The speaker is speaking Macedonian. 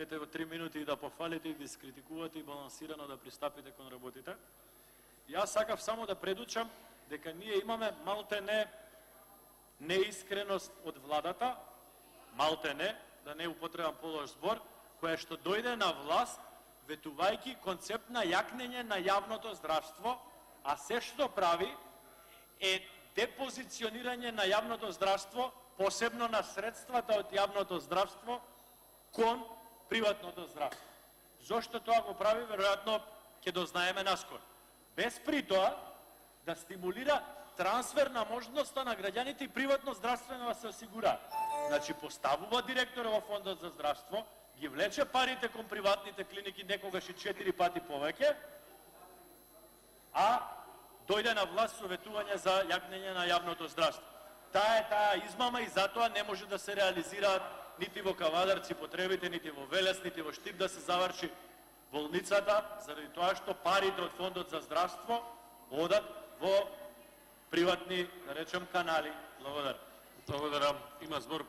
Немете во 3 минути и да пофалите, и да искритикувате, и балансирано да пристапите кон работите. Јас сакав само да предучам дека ние имаме малте не неискреност од владата, малте не, да не употребам полош збор, која што дојде на власт ветувајќи концепт на јакнење на јавното здравство, а се што прави е депозиционирање на јавното здравство, посебно на средствата од јавното здравство, кон приватното здравство. Зошто тоа го прави, веројатно ќе дознаеме наскоро. Без при тоа да стимулира трансфер на можноста на граѓаните и приватно здравствено да се осигура. Значи, поставува директора во Фондот за здравство, ги влече парите кон приватните клиники, некогаш и 4 пати повеќе, а дојде на власт советување за јакнење на јавното здравство. Таа е таа измама и затоа не може да се реализираат нити во Кавадарци потребите, нити во Велес, нити во Штип да се заврши болницата, заради тоа што парите од Фондот за здравство одат во приватни, да речем, канали. Благодарам. Благодарам. Има збор